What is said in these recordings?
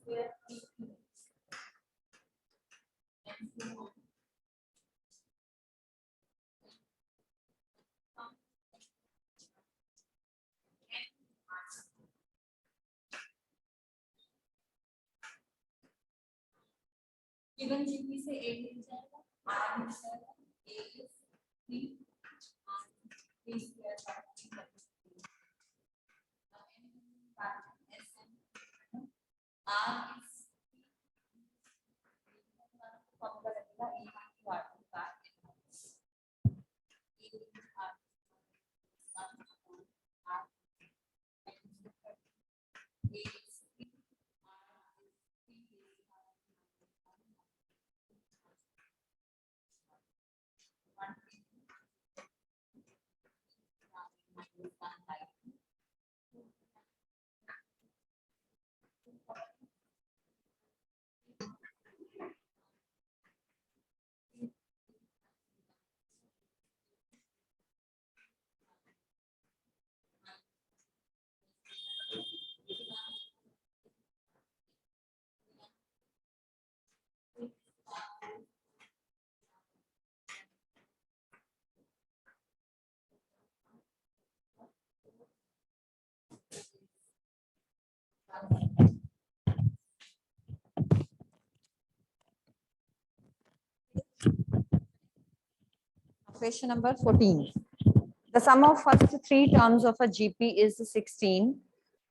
Given GP से ए मिल जाएगा, R मिल जाएगा, A is 3 3 square R is formula लगेगा A bar Question number 14. The sum of first three terms of a GP is 16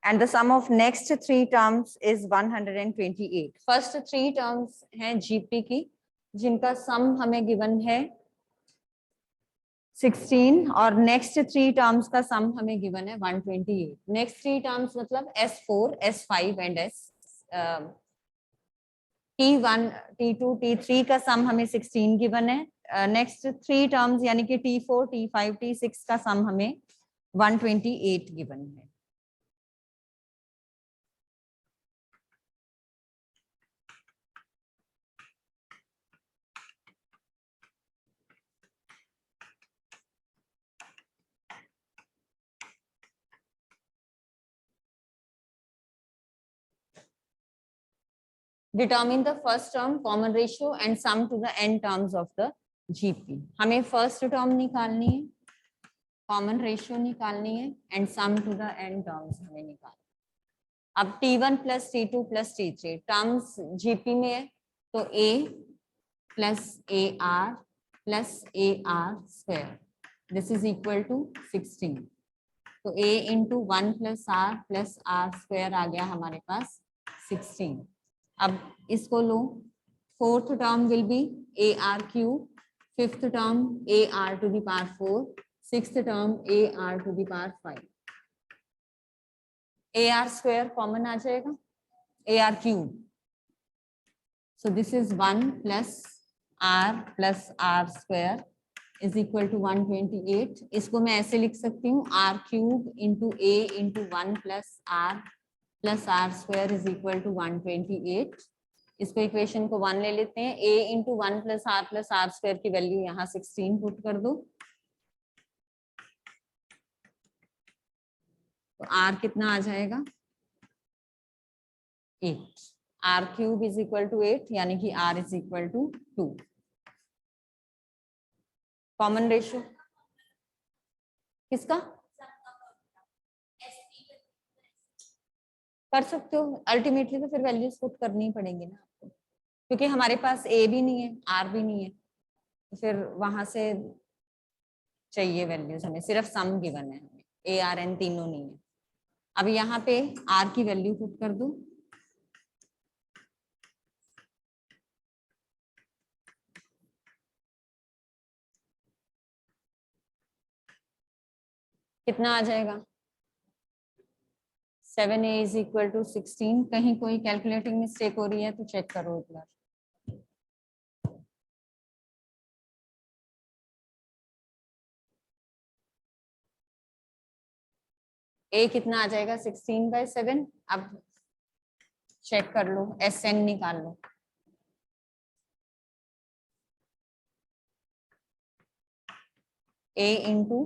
and the sum of next three terms is 128. First three terms हैं GP की जिनका sum हमें given है 16 और next three terms का sum हमें given है 128. Next three terms मतलब S4, S5 and T1, T2, T3 का sum हमें 16 given है. नेक्स्ट थ्री टर्म्स यानी कि T4, T5, T6 का सम हमें 128 गिवन है. Determine the first term, common ratio and sum to the n terms of the GP. हमें फर्स्ट टर्म निकालनी है, कॉमन रेशियो निकालनी है and sum to the n terms हमें निकालना. अब T1 plus T2 plus T3 terms GP में है तो A plus AR plus AR square this is equal to 16. तो A into 1 plus R square आ गया हमारे पास 16. अब इसको लो, fourth term will be AR cube, fifth term AR to the power 4, sixth term AR to the power 5. AR square common आ जाएगा, AR cube. So this is 1 plus R square is equal to 128. इसको मैं ऐसे लिख सकती हूँ R cube into A into 1 plus R square is equal to 128. इसको equation को 1 ले लेते हैं. A into 1 plus R square की वैल्यू यहाँ 16 पुट कर दो तो R कितना आ जाएगा 8. R cube is equal to 8 यानी कि R is equal to 2. Common ratio किसका कर सकते हो, अल्टीमेटली तो फिर वैल्यूज पुट करनी पड़ेंगी ना आपको, क्योंकि हमारे पास A भी नहीं है R भी नहीं है, तो फिर वहां से चाहिए वैल्यूज. हमें सिर्फ सम गिवन है, हमें A R N तीनों नहीं है. अब यहाँ पे R की वैल्यू पुट कर दो. कितना आ जाएगा 7A इज इक्वल टू 16. कहीं कोई कैलकुलेटिंग मिस्टेक हो रही है तो चेक करो एक बार. A कितना आ जाएगा 16/7. अब चेक कर लो, SN निकाल लो. A इंटू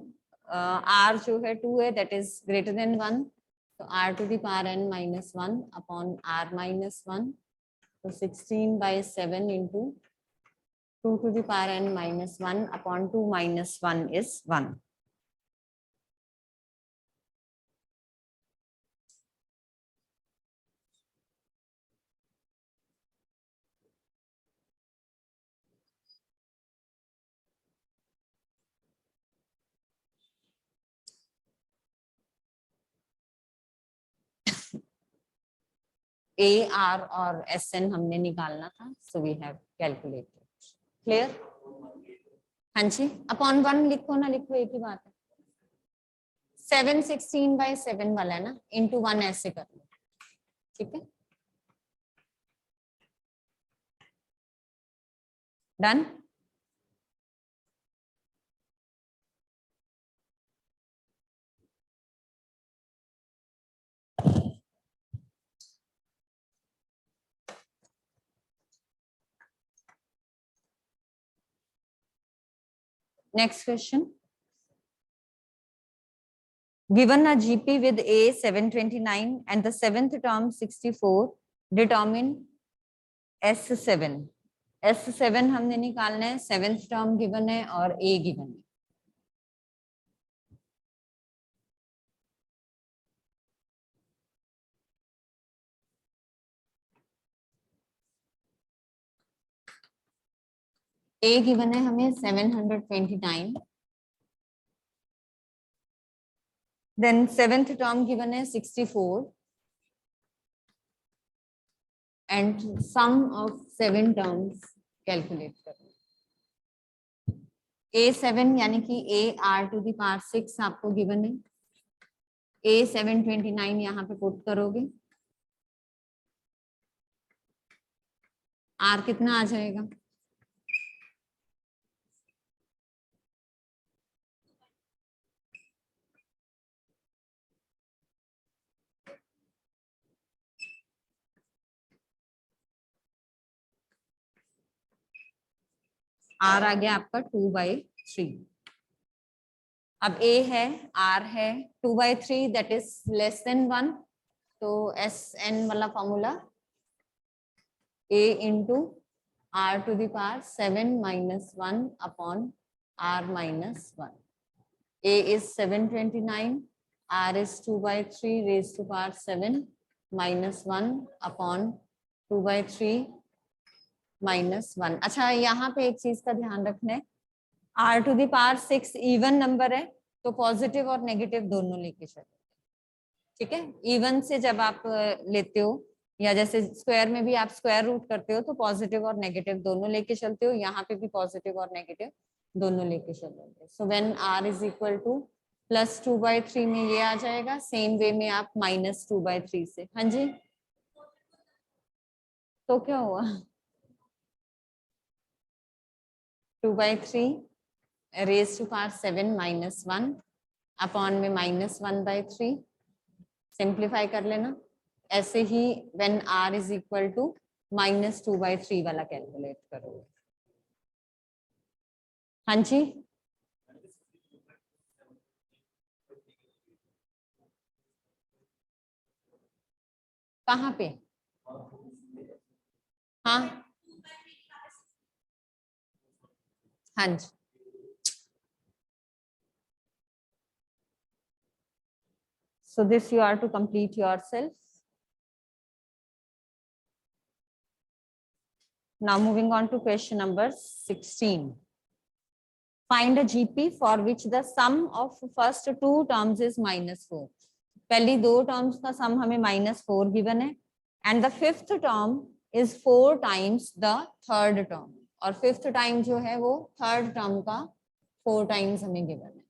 R जो है 2 है दैट इज ग्रेटर देन 1 तो r to the power n minus 1 upon r minus 1. So 16/7 into 2 to the power n minus 1 upon 2 minus 1 is 1. A, R और SN हमने निकालना था, so we have calculated. Clear? हाँ जी, upon 1 लिखो ना लिखो एक ही बात है. 7 16/7 वाला है ना, into 1 ऐसे कर लो, ठीक है? Done? Next question. Given a GP with A 729 and the seventh term 64, determine S7. S7 हमने निकालना है, सेवेंथ टर्म गिवन है और A गिवन है. A गिवन है हमें 729. Then seventh term given है 64 and sum of 7 terms calculate करो. A7 यानी कि AR to the power 6 आपको given है. A729 यहाँ पे पुट करोगे. R कितना आ जाएगा? R आ गया आपका 2/3. अब A है, R है, 2/3 that is less than 1. तो SN वाला formula A into R to the power 7 minus 1 upon R minus 1. A is 729, R is 2/3 raised to power 7 minus 1 upon 2/3 minus 1. अच्छा, यहाँ पे एक चीज का ध्यान रखना है, R to the power 6 even number है तो पॉजिटिव और नेगेटिव दोनों लेके चलो, ठीक है? इवन से जब आप लेते हो या जैसे स्क्वायर में भी आप स्क्वायर रूट करते हो तो पॉजिटिव और नेगेटिव दोनों लेके चलते हो, यहाँ पे भी पॉजिटिव और नेगेटिव दोनों लेके चलोगे. So when R is equal to +2/3 में ये आ जाएगा, सेम वे में आप -2/3 से. हाँ जी, तो क्या हुआ? 2/3 raise to power 7 minus 1 upon में -1/3. सिंप्लीफाई कर लेना. ऐसे ही when R is equal to -2/3 वाला कैलकुलेट करोगे. हाँ जी, कहाँ पे? हाँ हाँ जी. So this you are to complete yourself. Now moving on to question number 16. Find a GP for which the sum of first two terms is -4. पहली दो terms का सम हमें -4 गिवन है and the fifth term is 4 times the third term. और fifth time जो है वो third term का 4 टाइम्स हमें गिवन है.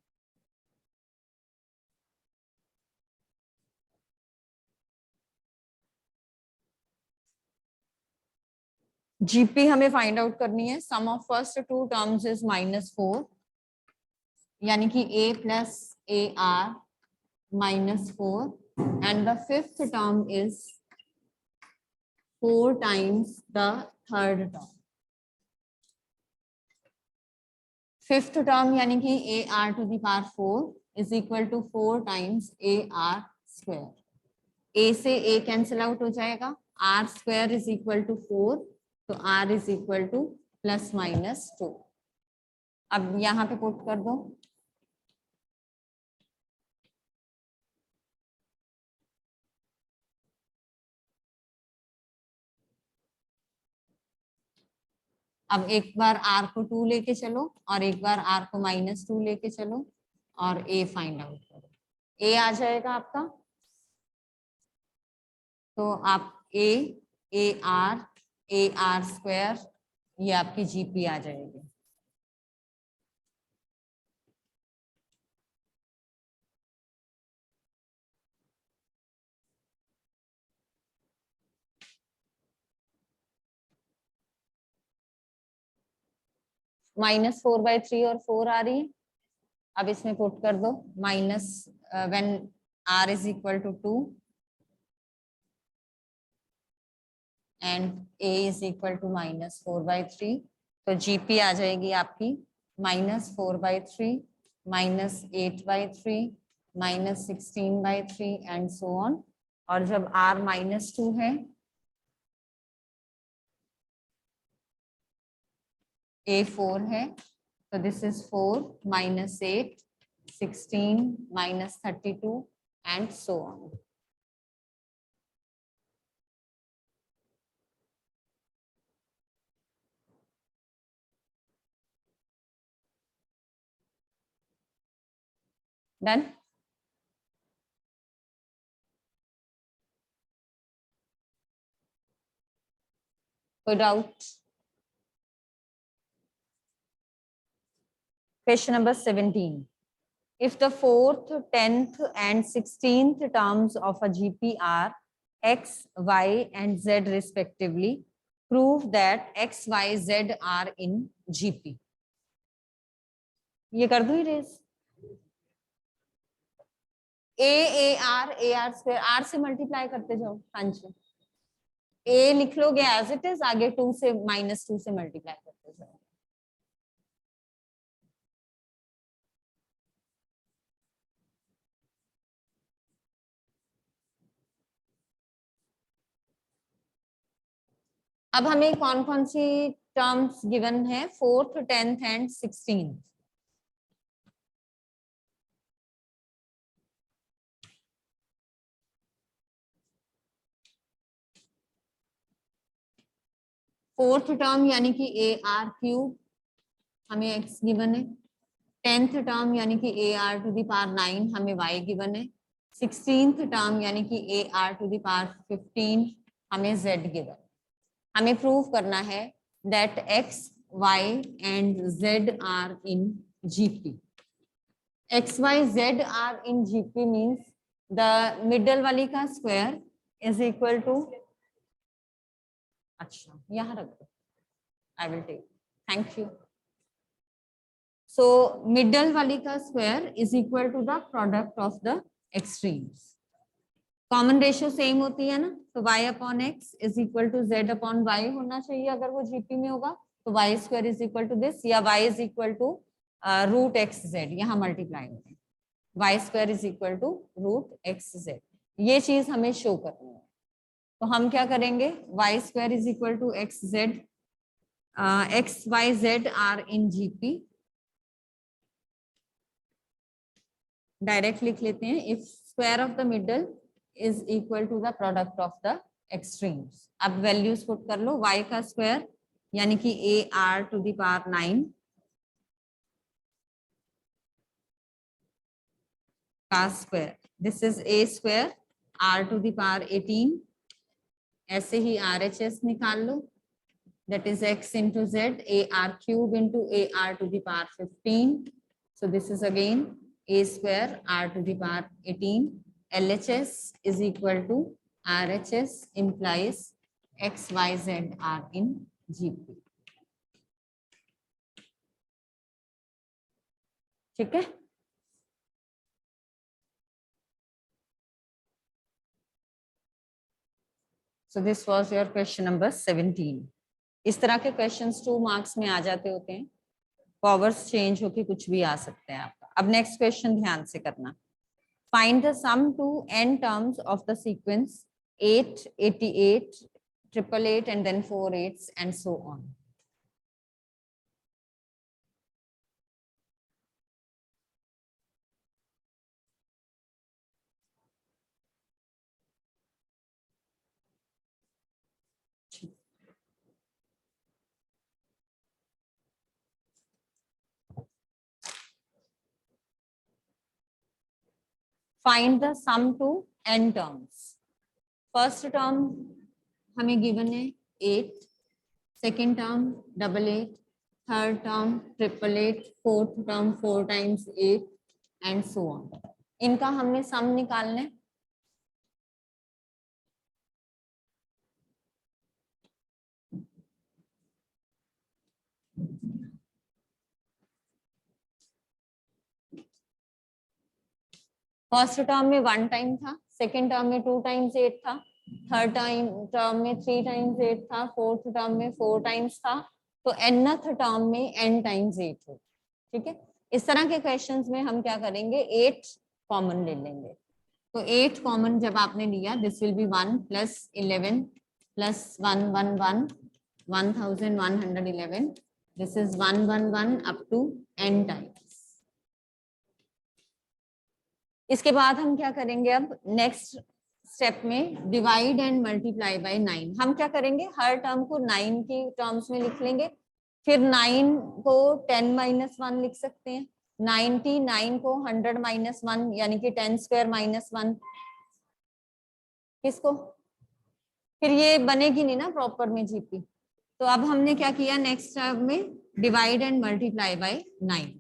जीपी हमें फाइंड आउट करनी है. Sum of first two terms is -4 यानी कि A plus AR -4 and the fifth term is 4 times the third term. Fifth term यानी कि AR to the power 4 is equal to 4 times AR square. ए से ए cancel out हो जाएगा, R square is equal to 4, तो are is equal to +-2। अब यहाँ पे put कर दो, अब एक बार आर को 2 लेके चलो और एक बार आर को -2 लेके चलो और ए फाइंड आउट करो। ए आ जाएगा आपका, तो आप ए आर स्क्वायर, ये आपकी जीपी आ जाएगी। -4/3 और 4 आ रही है, अब इसमें पुट कर दो minus when R is equal to 2 and A is equal to -4/3, तो जीपी आ जाएगी आपकी -4/3, -8/3, -16/3 एंड सो ऑन। और जब आर -2 है, ए 4 है, तो this is 4 -8, 16 -32 and so on. Done. कोई doubt? Question number 17. If the 4th, 10th and 16th terms of a GP are X, Y and Z respectively, prove that X, Y, Z are in GP. ये कर दूं erase? A are square, R से multiply करते जाओ। हाँ जी, ए लिख लोगे as it is, आगे 2 से -2 से मल्टीप्लाई करते जाओ। अब हमें कौन कौन सी टर्म्स गिवन है? 4th, 10th and 16th। Fourth term यानी कि ए आर क्यूब, हमें एक्स गिवन है। 10th टर्म यानी कि A R to the power 9, हमें वाई गिवन है। 16th टर्म यानी कि A R to the power 15, हमें जेड गिवन। हमें प्रूव करना है that X, Y and Z are in GP. X, Y, Z are in GP means the middle वाली का स्क्वायर इज इक्वल टू, अच्छा यहाँ रख दो, I will take, thank you. So middle वाली का square is equal to the product of the extremes. Common ratio same होती है ना, तो y upon X is equal to Z upon Y होना चाहिए अगर वो जीपी में होगा। तो Y square is equal to this, या y is equal to root X Z, यहाँ मल्टीप्लाई होते हैं। Y square is equal to root X Z, ये चीज हमें शो करनी है। तो हम क्या करेंगे? Y square is equal to X Z, X Y Z are in GP. Direct लिख लेते हैं, if square of the middle is equal to the product of the extremes. अब वैल्यूज पुट कर लो, y का स्क्वायर यानी कि A R to the power 9 का square, this is A square R to the power 18। ऐसे ही RHS निकाल लो, that is x into z, ar cube into ar to the power 15. So this is again a square r to the power 18. LHS is equal to RHS implies x, y, z are in GP. ठीक है? So this was your question number 17. इस तरह के questions 2 marks में आ जाते होते हैं, powers change होके कुछ भी आ सकते हैं आपका। अब नेक्स्ट क्वेश्चन ध्यान से करना। Find the sum to n terms of the sequence 8, 88, 888, and then 4 8s, and so on. Find the sum to n terms. First term हमें given है 8, second term 88, third term 888, fourth term 4 times 8, and so on. इनका हमने sum निकालना है. First term में 1 time था, second term में 2 times 8 था, थर्ड टर्म में 3 टाइम्स 8 था, फोर्थ टर्म में 4 टाइम्स था, तो nth टर्म में n टाइम्स 8 हो. ठीक है, इस तरह के क्वेश्चंस में हम क्या करेंगे, 8 कॉमन ले लेंगे. तो 8 कॉमन जब आपने लिया, this will be 1 plus 11 plus 111 1111, this is 111 up to n times. इसके बाद हम क्या करेंगे, अब नेक्स्ट स्टेप में डिवाइड एंड मल्टीप्लाई बाय 9. हम क्या करेंगे, हर टर्म को 9 की टर्म्स में लिख लेंगे, फिर 9 को 10 माइनस 1 लिख सकते हैं, 99 को 100 माइनस 1 यानी कि 10 स्क्वायर माइनस 1. किसको, फिर ये बनेगी नहीं ना प्रॉपर में जीपी. तो अब हमने क्या किया, नेक्स्ट टर्म में डिवाइड एंड मल्टीप्लाई बाय 9.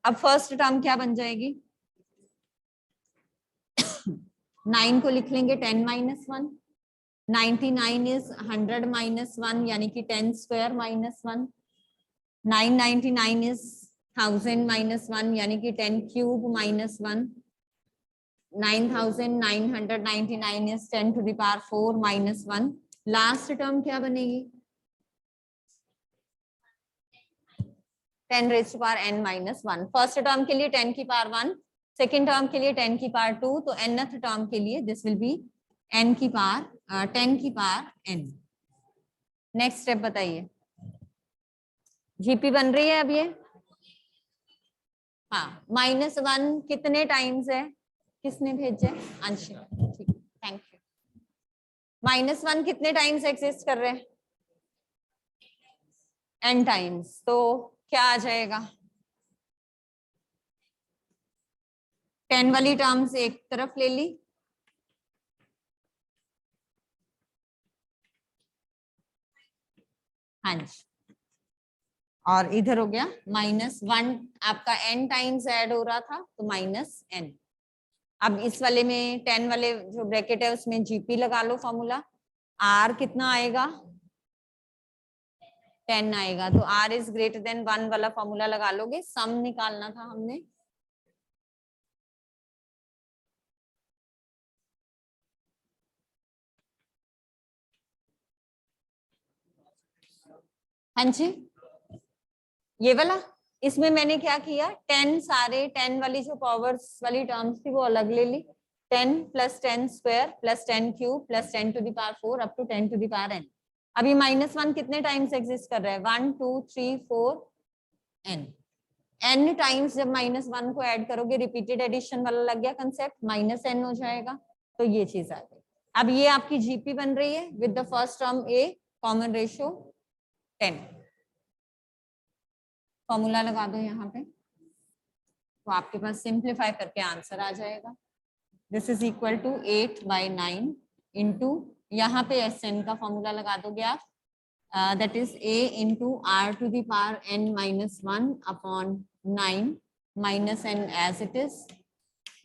अब फर्स्ट टर्म क्या बन जाएगी, 9 को लिख लेंगे 10 माइनस 1, 99 इज 100 माइनस 1 यानी कि 10 स्क्वायर माइनस 1, 999 इज 1000 माइनस 1 यानी कि 10 cube minus 1, 9999 is 10 to the power 4 minus 1. Last term क्या बनेगी, 10 raise to power n minus 1. First term के लिए 10 की पावर 1, सेकेंड टर्म के लिए 10 की पावर 2, तो nth टर्म के लिए दिस विल बी n की पावर 10 की पावर n. नेक्स्ट स्टेप बताइए, जीपी बन रही है अब ये. हाँ, -1 कितने टाइम्स है, किसने भेजे, अंशिक. ठीक, थैंक यू. -1 कितने टाइम्स एग्जिस्ट कर रहे हैं, n टाइम्स. तो क्या आ जाएगा, 10 वाली टर्म्स एक तरफ ले ली, हाँ जी, और इधर हो गया -1. आपका n टाइम्स ऐड हो रहा था तो -n. अब इस वाले में 10 वाले जो ब्रैकेट है उसमें जीपी लगा लो फॉर्मूला. r कितना आएगा, 10 आएगा, तो r इज ग्रेटर देन 1 वाला फॉर्मूला लगा लोगे. सम निकालना था हमने, हाँ जी, ये वाला. इसमें मैंने क्या किया, 10 सारे 10 वाली जो पावर्स वाली टर्म्स थी वो अलग ले ली. 10 plus 10 square plus 10 cube plus 10 to the power 4 up to 10 to the power n. अभी -1 कितने टाइम्स एग्जिस्ट कर रहा है, 1 2 3 4 n. n टाइम्स जब -1 को ऐड करोगे, रिपीटेड एडिशन वाला लग गया कंसेप्ट, -n हो जाएगा. तो ये चीज आ गई. अब ये आपकी जीपी बन रही है with the first term a, common ratio 10. Formula लगा दो यहाँ पे, तो आपके पास सिंप्लीफाई करके आंसर आ जाएगा. This is equal to 8/9 into, यहाँ पे SN का फॉर्मूला लगा दोगे आप, that is a into r to the power n minus 1 upon 9 minus n as it is.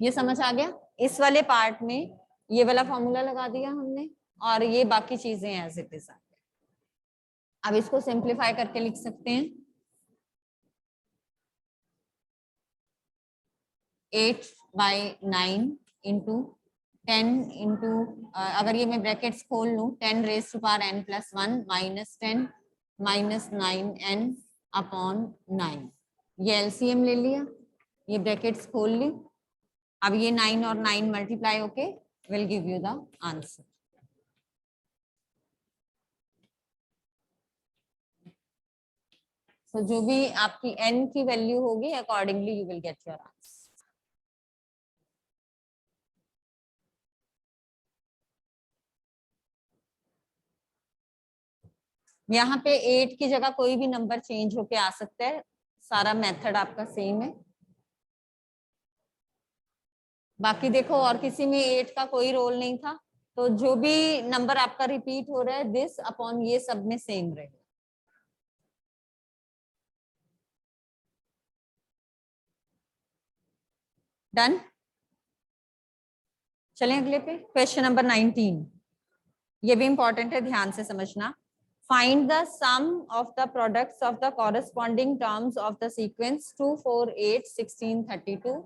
ये समझ आ गया. इस वाले पार्ट में ये वाला फॉर्मूला लगा दिया हमने, और ये बाकी चीजें एज इट इज आ गया. अब इसको सिंप्लीफाई करके लिख सकते हैं, 8/9 इंटू 10 इंटू, अगर ये मैं ब्रैकेट्स खोल लूँ, 10 raise to power n plus 1 minus 10 minus 9n upon 9। ये एलसीएम ले लिया, ये ब्रैकेट्स खोल ली। अब ये 9 और 9 मल्टीप्लाई होके will give you the answer. तो जो भी आपकी n की वैल्यू होगी accordingly you will get your answer. यहाँ पे 8 की जगह कोई भी नंबर चेंज होके आ सकता है, सारा मेथड आपका सेम है। बाकी देखो और किसी में 8 का कोई रोल नहीं था, तो जो भी नंबर आपका रिपीट हो रहा है दिस अपॉन ये सब में सेम रहेगा। डन। चलें अगले पे, क्वेश्चन नंबर 19। ये भी इंपॉर्टेंट है, ध्यान से समझना। Find the sum of the products of the corresponding terms of the sequence 2, 4, 8, 16, 32।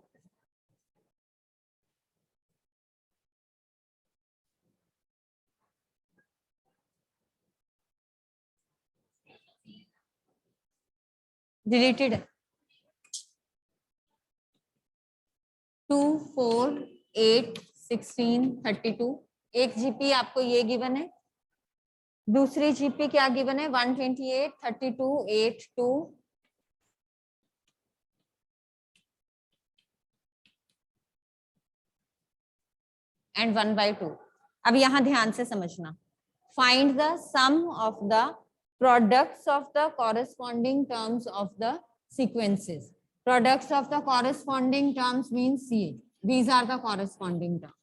Deleted 2, 4, 8, 16, 32। एक जीपी आपको ये गिवन है, दूसरी जीपी क्या गिवन है 128, 32, 8, 2 एंड 1/2। अब यहां ध्यान से समझना, find the sum of the products of the corresponding terms of the sequences. Products of the corresponding terms means ये, these are the corresponding terms।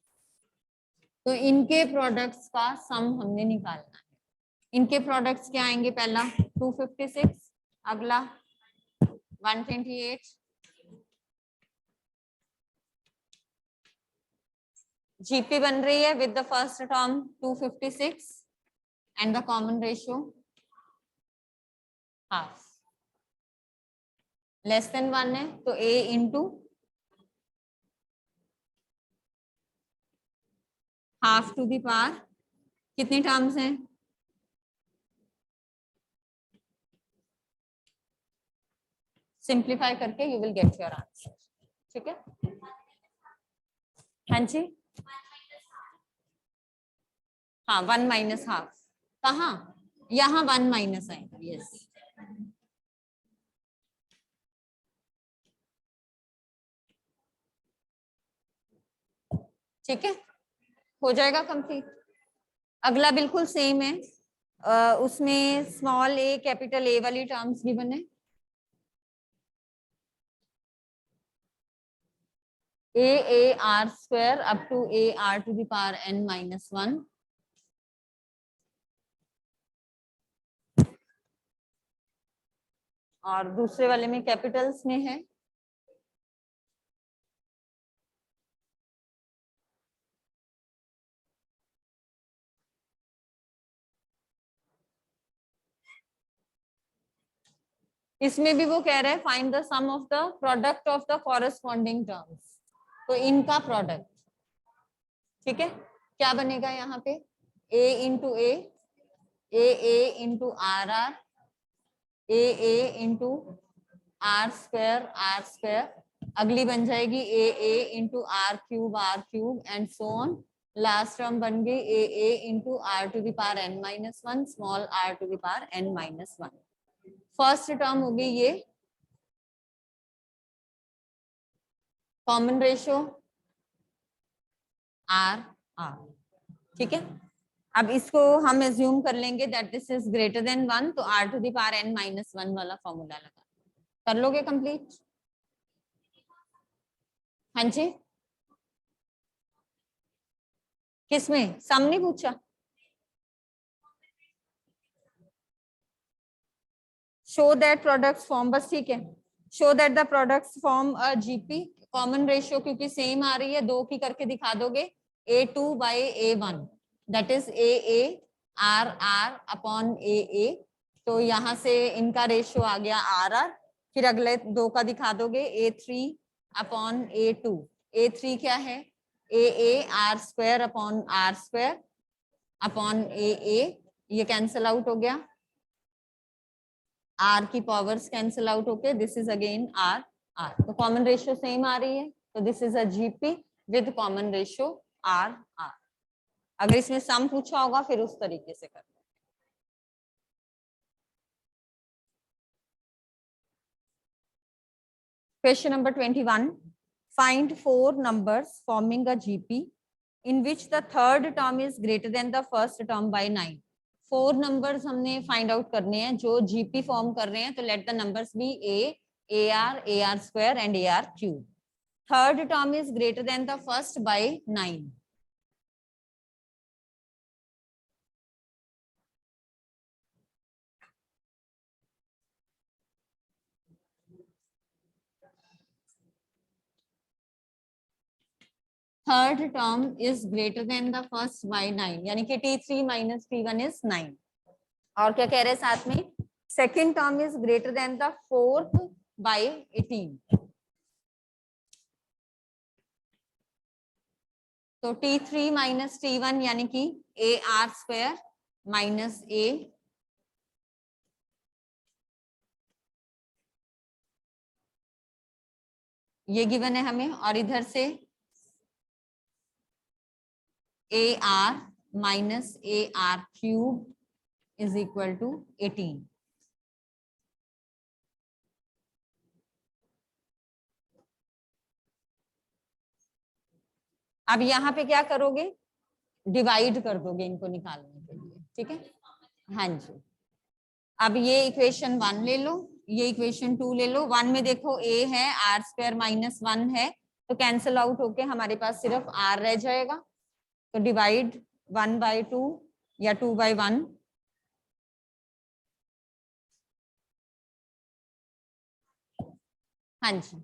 तो इनके प्रोडक्ट्स का सम हमने निकालना है। इनके प्रोडक्ट्स क्या आएंगे, पहला 256, अगला 128। जीपी बन रही है with the first term 256 and the common ratio half. Less than 1 है तो a into half to the power, कितनी टर्म्स हैं, सिंप्लीफाई करके you will get your answer. ठीक है, हाँ जी, हाँ 1 माइनस हाफ, कहाँ, यहाँ 1 माइनस आएगा। यस, ठीक है, हो जाएगा कंप्लीट। अगला बिल्कुल सेम है, उसमें स्मॉल ए कैपिटल ए वाली टर्म्स गिवन है। a r square up to a r to the power n minus 1। और दूसरे वाले में कैपिटल्स में है इसमें भी वो कह रहे हैं find the sum of the product of the corresponding terms, तो इनका प्रोडक्ट। ठीक है, क्या बनेगा यहाँ पे, a into A into R R, A into R square, अगली बन जाएगी A into R cube and so on. Last term बन गई A into R to the power n minus 1 small r to the power n minus 1। First term होगी ये common ratio r are. ठीक है, अब इसको हम एज्यूम कर लेंगे that this is greater than 1, तो r to the power n minus 1 वाला फॉर्मूला लगा, कर लोगे कंप्लीट। हाँ जी, किसमें, सामने पूछा, शो दैट प्रोडक्ट्स फॉर्म, बस ठीक है, show that the products form a GP. Common ratio क्योंकि सेम आ रही है, 2 की करके दिखा दोगे, a2 by a1 that is a R R upon a। तो यहाँ से इनका रेशियो आ गया आर आर, फिर अगले 2 का दिखा दोगे a3 अपॉन a2। a3 क्या है, a are square upon r square upon a, ये कैंसिल आउट हो गया, आर की पावर्स कैंसिल आउट होके this is again r r, तो कॉमन रेशियो सेम आ रही है, तो this is a GP with common ratio r r. अगर इसमें सम पूछा होगा फिर उस तरीके से कर। Question number 21. Find 4 numbers forming a GP in which the third term is greater than the first term by 9. 4 numbers हमने find out करने हैं जो GP form कर रहे हैं, तो let the numbers be A, AR square and AR cube. Third term is greater than the first by 9. Third term is greater than the first by 9, यानी कि T3 minus T1 is 9. और क्या कह रहे हैं साथ में, second term is greater than the fourth by 18. तो T3 minus T1 यानी कि AR स्क्वायर माइनस A ये गिवन है हमें, और इधर से AR minus AR cube is equal to 18. अब यहाँ पे क्या करोगे, डिवाइड कर दोगे इनको निकालने के लिए, ठीक है। हाँ जी, अब ये इक्वेशन 1 ले लो, ये इक्वेशन 2 ले लो। 1 में देखो a है, आर स्क्वायर माइनस 1 है, तो कैंसिल आउट होके हमारे पास सिर्फ r रह जाएगा, तो डिवाइड 1 by 2 या 2 by 1, हाँ जी,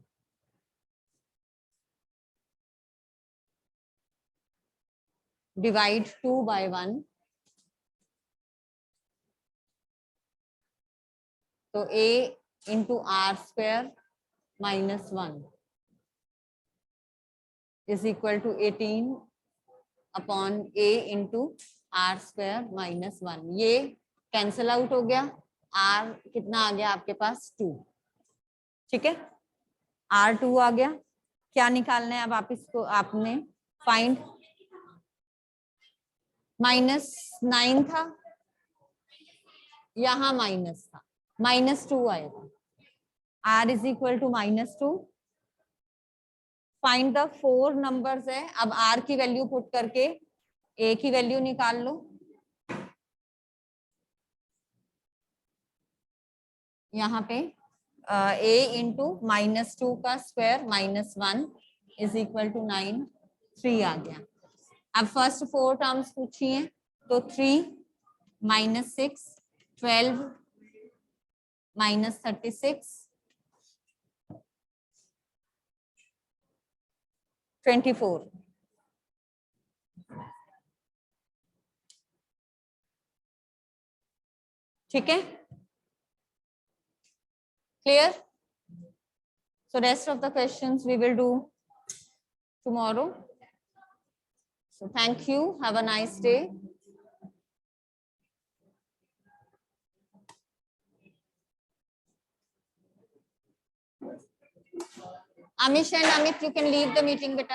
डिवाइड 2 by 1, तो a into R square minus 1 is equal to 18 upon a into R square minus 1, ये कैंसिल आउट हो गया, r कितना आ गया आपके पास 2, ठीक है, R2 आ गया। क्या निकालना है अब आप इसको, आपने फाइंड, -9 था, यहाँ माइनस था, -2 आएगा, R is equal to -2। Find the 4 numbers है, अब R की वैल्यू पुट करके A की वैल्यू निकाल लो, यहाँ पे a इंटू -2 का स्क्वायर -1 इज इक्वल टू 9, 3 आ गया। अब फर्स्ट 4 टर्म्स पूछी हैं, तो 3 -6 12 -36 24, ठीक है, clear? So rest of the questions we will do tomorrow. So thank you, have a nice day. Amish and Amit, you can leave the meeting beta.